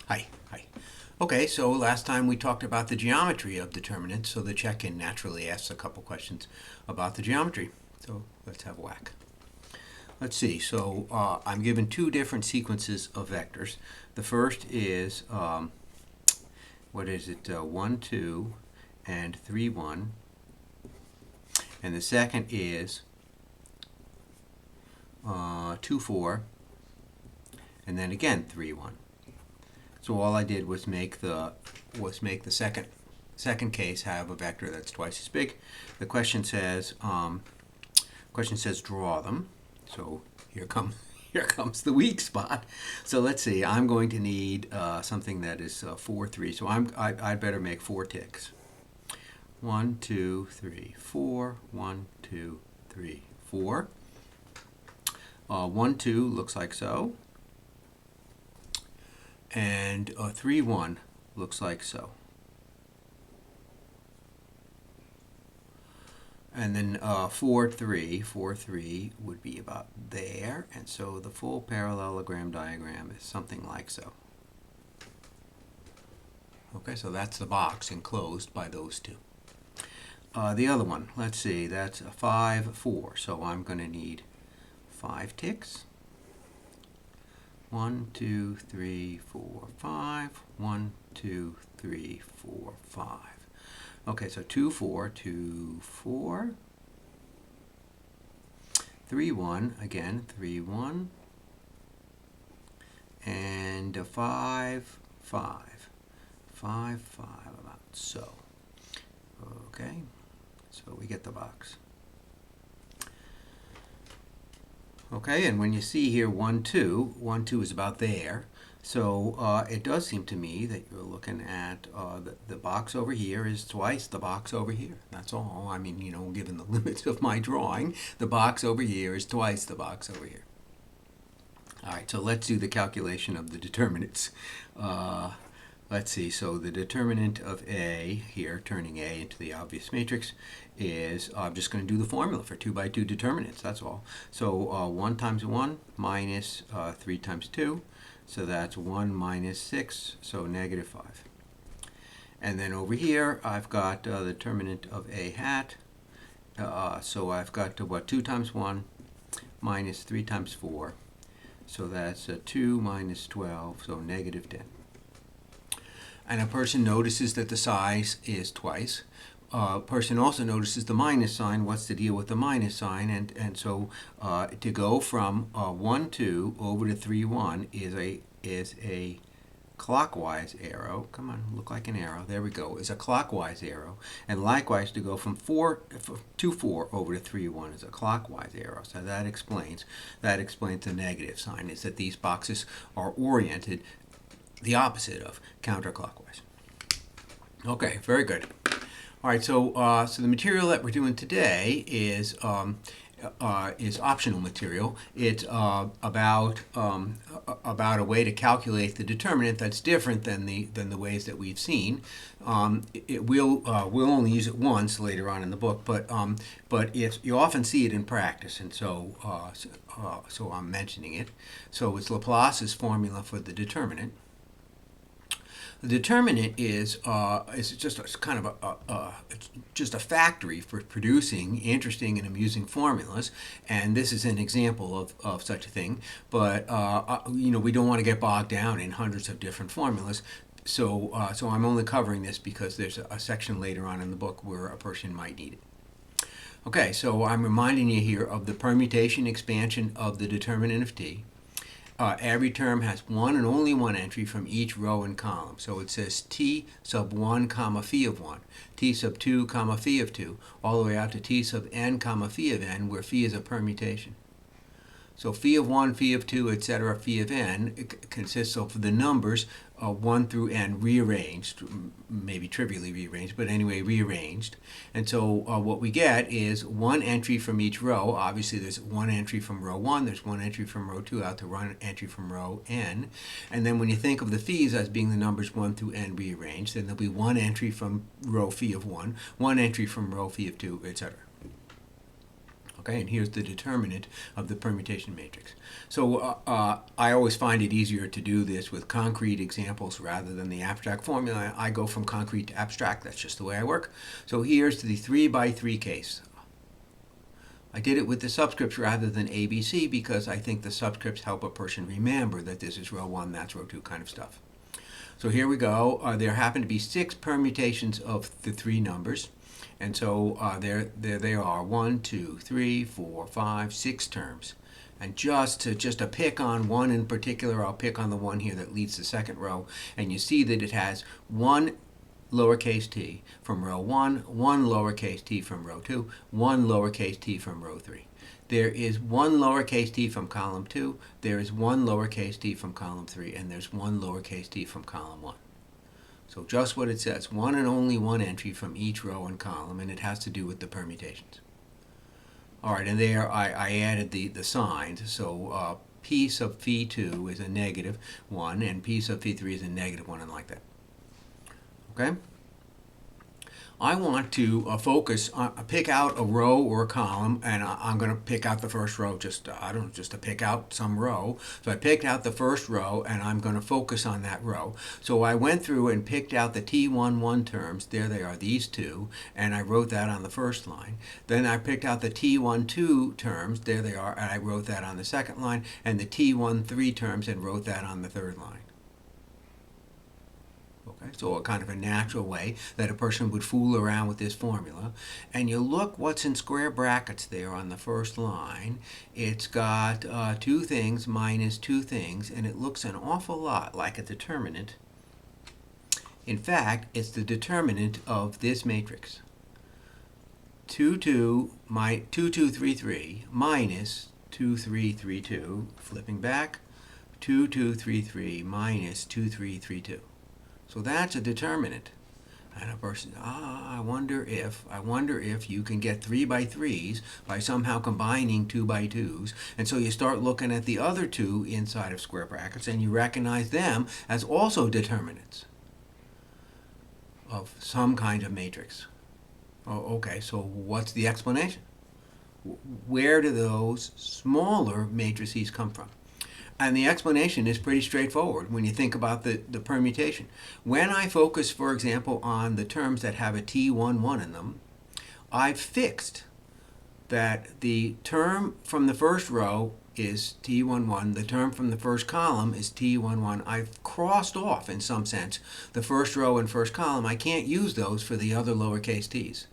Hi. Okay, so last time we talked about the geometry of determinants, so the check-in naturally asks a couple questions about the geometry. So let's have a whack. Let's see, so I'm given two different sequences of vectors. The first is, 1, 2, and 3, 1. And the second is 2, 4, and then again 3, 1. So all I did was make the second case have a vector that's twice as big. The question says draw them. So here comes the weak spot. So let's see. I'm going to need something that is 4, 3. So I'd better make 4 ticks. 1, 2, 3, 4. 1, 2, 3, 4. 1, 2 looks like so. And 3, 1 looks like so. And then 4, 3 would be about there. And so the full parallelogram diagram is something like so. Okay, so that's the box enclosed by those two. The other one, let's see, that's 5, 4. So I'm going to need 5 ticks. 1, 2, 3, 4, 5. 1, 2, 3, 4, 5. Okay, so 2, 4, 2, 4. 3, 1, again, 3, 1. And 5, 5. 5, 5, about so. Okay, so we get the box. Okay, and when you see here 1, 2, 1, 2 is about there. So it does seem to me that you're looking at the box over here is twice the box over here. That's all. I mean, given the limits of my drawing, the box over here is twice the box over here. All right, so let's do the calculation of the determinants. Let's see, so the determinant of A here, turning A into the obvious matrix, is, I'm just going to do the formula for 2 by 2 determinants, that's all. So 1 times 1 minus 3 times 2, so that's 1 minus 6, so negative 5. And then over here, I've got the determinant of A hat, so I've got 2 times 1 minus 3 times 4, so that's 2 minus 12, so negative 10. And a person notices that the size is twice. A person also notices the minus sign. What's the deal with the minus sign? And so to go from 1, 2 over to 3, 1 is a clockwise arrow. Come on, look like an arrow. There we go. Is a clockwise arrow. And likewise, to go from 2, 4 over to 3, 1 is a clockwise arrow. So that explains the negative sign. Is that these boxes are oriented the opposite of counterclockwise. Okay, very good. All right, so the material that we're doing today is optional material. It's about a way to calculate the determinant that's different than the ways that we've seen. We'll only use it once later on in the book, but if you often see it in practice, and so I'm mentioning it. So it's Laplace's formula for the determinant. The determinant is just a kind of just a factory for producing interesting and amusing formulas, and this is an example of such a thing. But we don't want to get bogged down in hundreds of different formulas. So I'm only covering this because there's a section later on in the book where a person might need it. Okay, so I'm reminding you here of the permutation expansion of the determinant of t. Every term has one and only one entry from each row and column. So it says t sub 1 comma phi of 1, t sub 2 comma phi of 2, all the way out to t sub n comma phi of n, where phi is a permutation. So phi of 1, phi of 2, etc., phi of n consists of the numbers 1 through n rearranged, maybe trivially rearranged, but anyway rearranged. And so what we get is one entry from each row. Obviously there's one entry from row 1, there's one entry from row 2 out to one entry from row n. And then when you think of the phis as being the numbers 1 through n rearranged, then there'll be one entry from row phi of 1, one entry from row phi of 2, etc. Okay, and here's the determinant of the permutation matrix. So I always find it easier to do this with concrete examples rather than the abstract formula. I go from concrete to abstract. That's just the way I work. So here's the 3 by 3 case. I did it with the subscripts rather than ABC because I think the subscripts help a person remember that this is row 1, that's row 2 kind of stuff. So here we go. There happen to be 6 permutations of the 3 numbers. And so there they are, 1, 2, 3, 4, 5, 6 terms. And just to pick on one in particular, I'll pick on the one here that leads the second row. And you see that it has 1 lowercase t from row 1, 1 lowercase t from row 2, 1 lowercase t from row 3. There is 1 lowercase t from column 2, there is 1 lowercase t from column 3, and there's 1 lowercase t from column 1. So just what it says, one and only one entry from each row and column, and it has to do with the permutations. All right, and there I added the signs. So p sub phi 2 is a -1, and p sub phi 3 is a -1, and like that. Okay? I want to focus on, pick out a row or a column, and I'm going to pick out the first row, just to pick out some row. So I picked out the first row, and I'm going to focus on that row. So I went through and picked out the T11 terms. There they are, these two, and I wrote that on the first line. Then I picked out the T12 terms. There they are, and I wrote that on the second line, and the T13 terms, and wrote that on the third line. Okay, so a kind of a natural way that a person would fool around with this formula. And you look what's in square brackets there on the first line. It's got 2 things minus 2 things, and it looks an awful lot like a determinant. In fact, it's the determinant of this matrix. 2, 2, 2, 2, 3, 3 minus 2, 3, 3, 2, flipping back, 2, 2, 3, 3 minus 2, 3, 3, 2. So that's a determinant. And a person, I wonder if you can get 3 by 3s by somehow combining 2 by 2s. And so you start looking at the other 2 inside of square brackets, and you recognize them as also determinants of some kind of matrix. Oh, okay, so what's the explanation? Where do those smaller matrices come from? And the explanation is pretty straightforward when you think about the permutation. When I focus, for example, on the terms that have a T11 in them, I've fixed that the term from the first row is T11, the term from the first column is T11. I've crossed off, in some sense, the first row and first column. I can't use those for the other lowercase t's.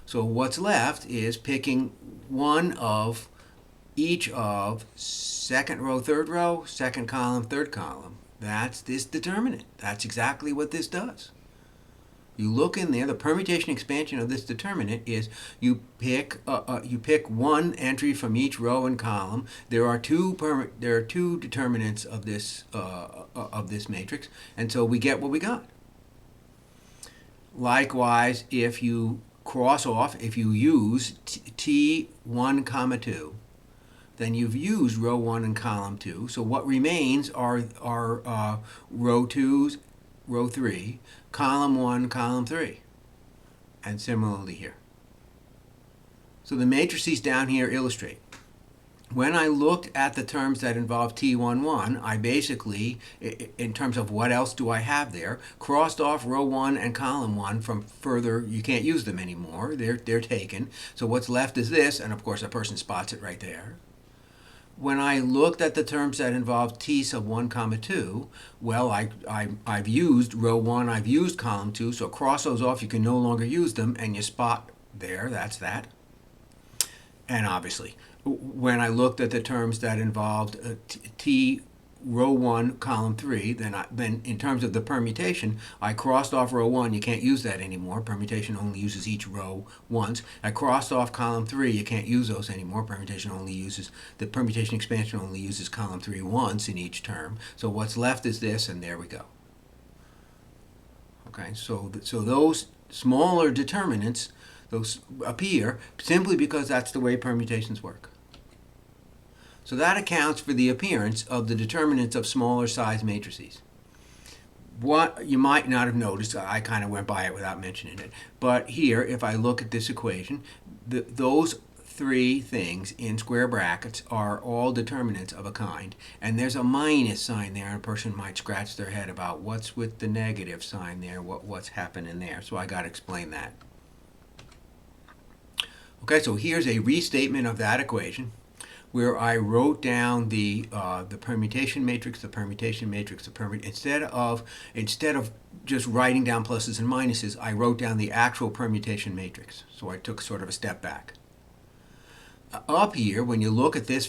So what's left is picking one of each of second row, third row, second column, third column. That's this determinant. That's exactly what this does. You look in there, the permutation expansion of this determinant is you pick one entry from each row and column. There are two determinants of this matrix, and so we get what we got. Likewise, if you cross off, if you use T1, 2, then you've used row 1 and column 2. So what remains are row 2, row 3, column 1, column 3, and similarly here. So the matrices down here illustrate. When I looked at the terms that involve T11, I basically, in terms of what else do I have there, crossed off row 1 and column 1 from further. You can't use them anymore. They're taken. So what's left is this, and of course a person spots it right there. When I looked at the terms that involve T sub 1, 2, well, I've used row 1, I've used column 2, so cross those off, you can no longer use them, and you spot there, that's that. And obviously, when I looked at the terms that involved T row 1, column 3, then in terms of the permutation, I crossed off row 1, you can't use that anymore. Permutation only uses each row once. I crossed off column 3, you can't use those anymore. The permutation expansion only uses column 3 once in each term. So what's left is this, and there we go. Okay, so those smaller determinants, those appear simply because that's the way permutations work. So that accounts for the appearance of the determinants of smaller size matrices. What you might not have noticed, I kind of went by it without mentioning it, but here, if I look at this equation, those three things in square brackets are all determinants of a kind, and there's a minus sign there, and a person might scratch their head about what's with the negative sign there, what's happening there. So I got to explain that. Okay, so here's a restatement of that equation where I wrote down the permutation matrix, instead of just writing down pluses and minuses, I wrote down the actual permutation matrix. So I took sort of a step back. Up here, when you look at this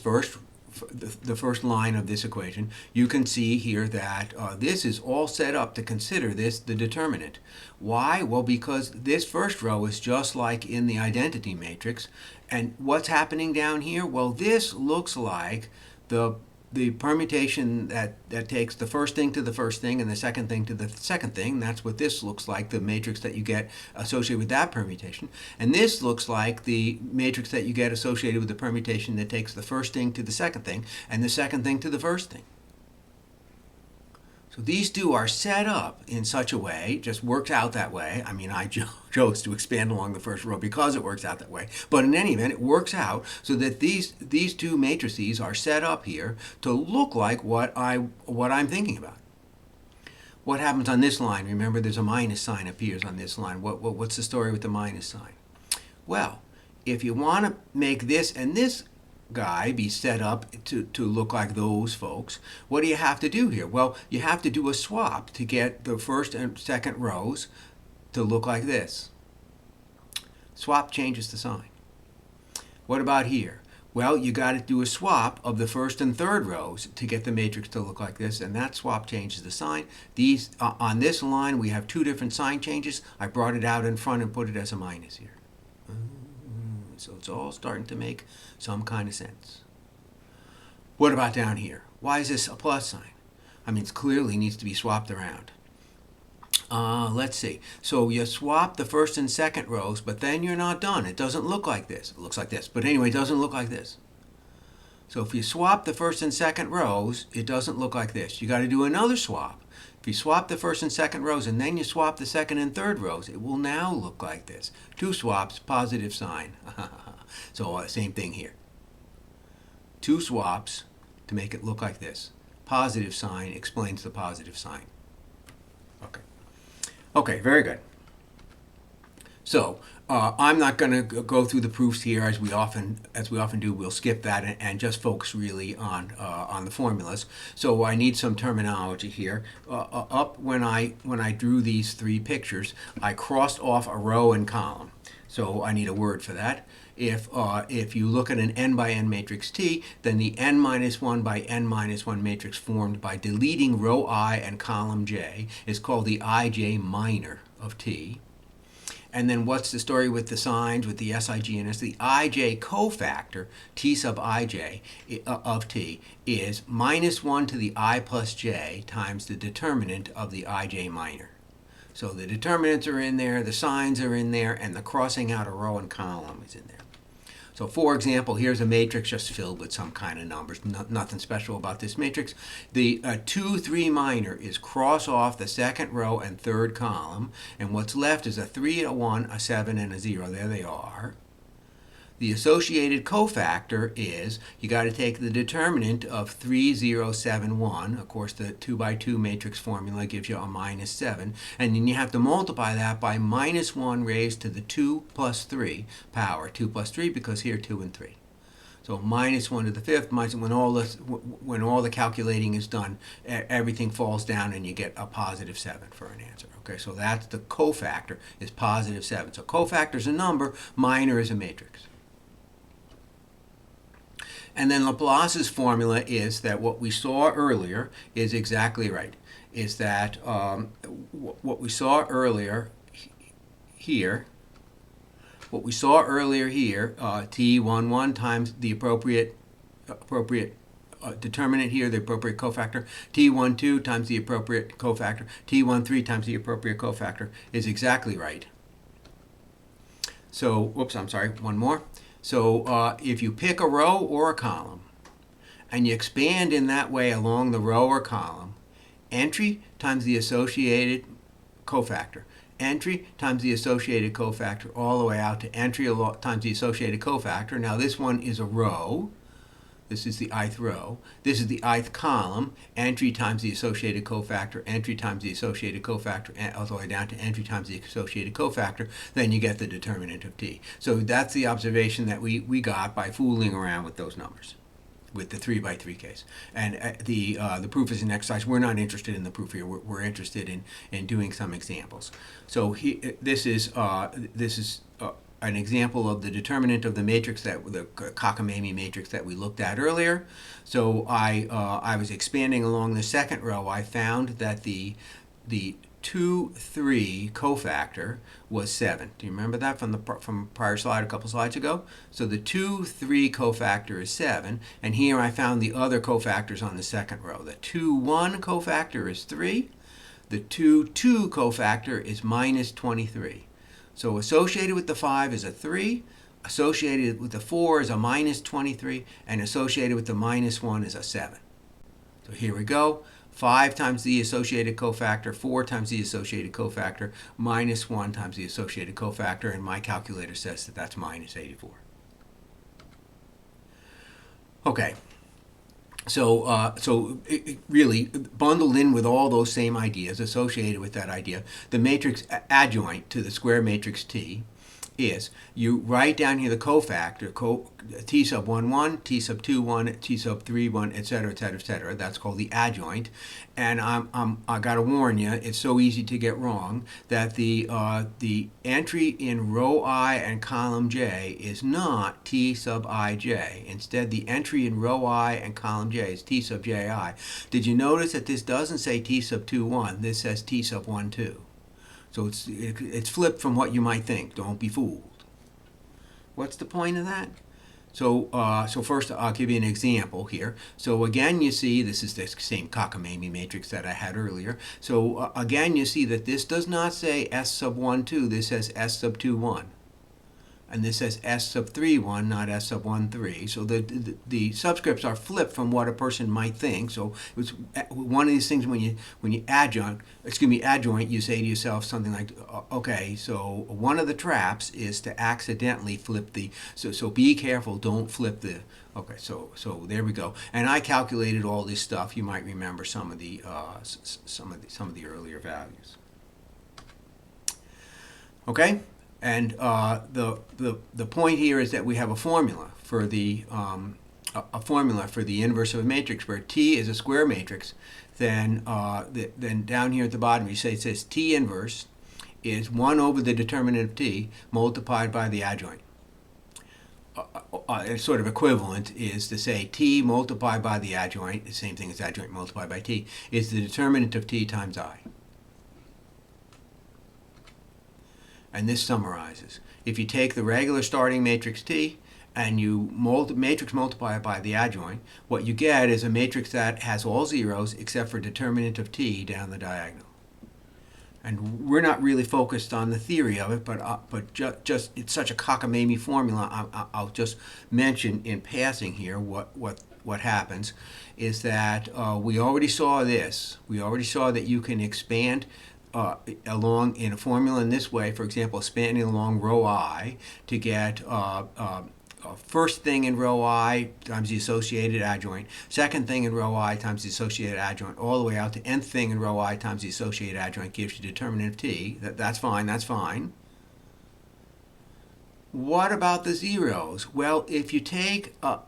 the first line of this equation, you can see here that this is all set up to consider this the determinant. Why? Well, because this first row is just like in the identity matrix. And what's happening down here? Well, this looks like the permutation that takes the first thing to the first thing and the second thing to the second thing. That's what this looks like, the matrix that you get associated with that permutation. And this looks like the matrix that you get associated with the permutation that takes the first thing to the second thing and the second thing to the first thing. So these two are set up in such a way, just works out that way. I mean, I chose to expand along the first row because it works out that way. But in any event, it works out so that these two matrices are set up here to look like what I'm thinking about. What happens on this line? Remember, there's a minus sign appears on this line. What's the story with the minus sign? Well, if you want to make this and this guy be set up to look like those folks, what do you have to do here? Well, you have to do a swap to get the first and second rows to look like this. Swap changes the sign. What about here? Well, you got to do a swap of the first and third rows to get the matrix to look like this, and that swap changes the sign. These on this line, we have two different sign changes. I brought it out in front and put it as a minus here. So it's all starting to make some kind of sense. What about down here? Why is this a plus sign? I mean, it clearly needs to be swapped around. Let's see. So you swap the first and second rows, but then you're not done. It doesn't look like this. It looks like this. But anyway, it doesn't look like this. So if you swap the first and second rows, it doesn't look like this. You got to do another swap. If you swap the first and second rows and then you swap the second and third rows, it will now look like this. Two swaps, positive sign. So same thing here. Two swaps to make it look like this. Positive sign explains the positive sign. Okay. Okay, very good. So I'm not going to go through the proofs here as we often do. We'll skip that and just focus really on the formulas. So I need some terminology here. Up when I drew these three pictures, I crossed off a row and column. So I need a word for that. If you look at an n by n matrix T, then the n minus 1 by n minus 1 matrix formed by deleting row I and column j is called the ij minor of T. And then what's the story with the signs, with the Sig and S? The ij cofactor, T sub ij of T, is minus 1 to the I plus j times the determinant of the ij minor. So the determinants are in there, the signs are in there, and the crossing out a row and column is in there. So for example, here's a matrix just filled with some kind of numbers. Nothing special about this matrix. The 2, 3 minor is cross off the second row and third column, and what's left is a 3, a 1, a 7, and a 0. There they are. The associated cofactor is, you got to take the determinant of 3, 0, 7, 1. Of course, the 2 by 2 matrix formula gives you a minus 7. And then you have to multiply that by minus 1 raised to the 2 plus 3 power. 2 plus 3 because here 2 and 3. So minus 1 to the fifth, when all the calculating is done, everything falls down and you get a positive 7 for an answer. Okay, so that's the cofactor, is positive 7. So cofactor is a number, minor is a matrix. And then Laplace's formula is that what we saw earlier is exactly right. Is that what we saw earlier here, T11 times the appropriate determinant here, the appropriate cofactor, T12 times the appropriate cofactor, T13 times the appropriate cofactor is exactly right. So, whoops, I'm sorry, one more. So if you pick a row or a column and you expand in that way along the row or column, entry times the associated cofactor. entry times the associated cofactor all the way out to entry times the associated cofactor. Now this one is a row. This is the ith row. This is the ith column. Entry times the associated cofactor, entry times the associated cofactor, all the way down to entry times the associated cofactor. Then you get the determinant of t. So that's the observation that we got by fooling around with those numbers, with the 3 by 3 case. And the proof is an exercise. We're not interested in the proof here. We're interested in doing some examples. So this is an example of the determinant of the matrix, the cockamamie matrix that we looked at earlier. So I was expanding along the second row. I found that the 2, 3 cofactor was 7. Do you remember that from a prior slide a couple slides ago? So the 2, 3 cofactor is 7, and here I found the other cofactors on the second row. The 2, 1 cofactor is 3. The 2, 2 cofactor is minus 23. So associated with the 5 is a 3, associated with the 4 is a minus 23, and associated with the minus 1 is a 7. So here we go. 5 times the associated cofactor, 4 times the associated cofactor, minus 1 times the associated cofactor, and my calculator says that that's minus 84. Okay. So really bundled in with all those same ideas associated with that idea, the matrix adjoint to the square matrix T is you write down here the cofactor, T sub 1, 1, T sub 2, 1, T sub 3, 1, etc., etc., etc. That's called the adjoint. And I got to warn you, it's so easy to get wrong that the entry in row I and column J is not T sub ij. Instead, the entry in row I and column J is T sub ji. Did you notice that this doesn't say T sub 2, 1? This says T sub 1, 2. So it's flipped from what you might think. Don't be fooled. What's the point of that? So first I'll give you an example here. So again, you see this is the same cockamamie matrix that I had earlier. So again, you see that this does not say S sub 1, 2. This says S sub 2, 1. And this says S sub 3, 1, not S sub 1, 3. So the subscripts are flipped from what a person might think. So it was one of these things when you adjoint, you say to yourself something like, okay, so one of the traps is to accidentally flip the, so be careful, don't flip the, okay, so there we go. And I calculated all this stuff. You might remember some of the earlier values. Okay? And the point here is that we have a formula for the inverse of a matrix where T is a square matrix. Then down here at the bottom you say it says T inverse is 1 over the determinant of T multiplied by the adjoint. It's sort of equivalent is to say T multiplied by the adjoint, the same thing as adjoint multiplied by T, is the determinant of T times I. And this summarizes. If you take the regular starting matrix T and you matrix multiply it by the adjoint, what you get is a matrix that has all zeros except for determinant of T down the diagonal. And we're not really focused on the theory of it, but just it's such a cockamamie formula. I'll just mention in passing here what happens is that we already saw this. We already saw that you can expand along in a formula in this way, for example, expanding along row I to get first thing in row I times the associated adjoint, second thing in row I times the associated adjoint, all the way out to nth thing in row I times the associated adjoint gives you determinant of T. That's fine, that's fine. What about the zeros? Well, if you take a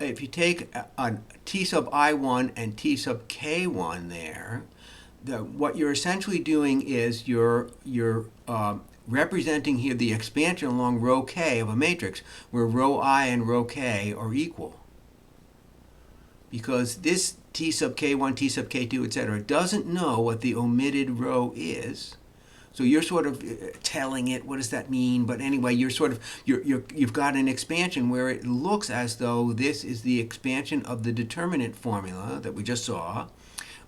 T sub I1 and T sub K1 there, what you're essentially doing is you're representing here the expansion along row K of a matrix where row I and row K are equal. Because this T sub K1, T sub K2, etc. doesn't know what the omitted row is. So you're sort of telling it, what does that mean? But anyway, you've got an expansion where it looks as though this is the expansion of the determinant formula that we just saw,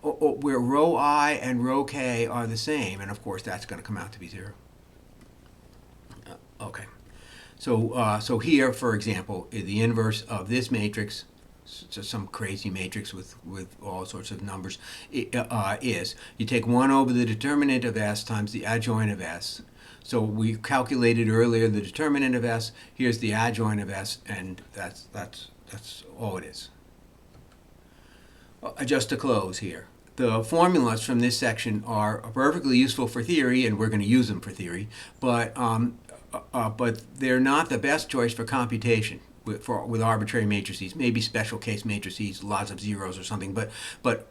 where row I and row K are the same, and of course that's going to come out to be 0. Okay, so here, for example, the inverse of this matrix, so some crazy matrix with all sorts of numbers, is you take 1 over the determinant of S times the adjoint of S. So we calculated earlier the determinant of S. Here's the adjoint of S, and that's all it is. Just to close here, the formulas from this section are perfectly useful for theory, and we're going to use them for theory, but they're not the best choice for computation with arbitrary matrices. Maybe special case matrices, lots of zeros or something, but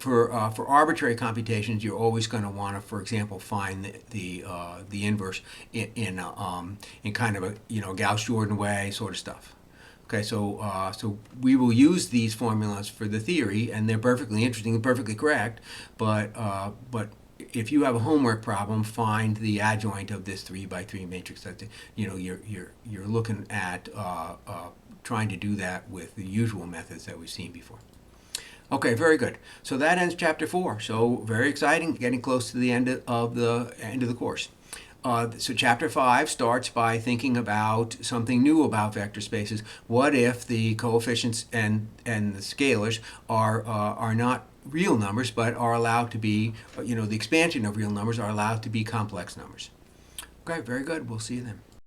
for arbitrary computations, you're always going to want to, for example, find the inverse in kind of a Gauss-Jordan way sort of stuff. Okay, so we will use these formulas for the theory, and they're perfectly interesting and perfectly correct. But if you have a homework problem, find the adjoint of this 3 by 3 matrix. That you're looking at trying to do that with the usual methods that we've seen before. Okay, very good. So that ends chapter 4. So very exciting, getting close to the end of the course. So chapter 5 starts by thinking about something new about vector spaces. What if the coefficients and the scalars are not real numbers, but are allowed to be, the expansion of real numbers are allowed to be complex numbers? Okay, very good. We'll see you then.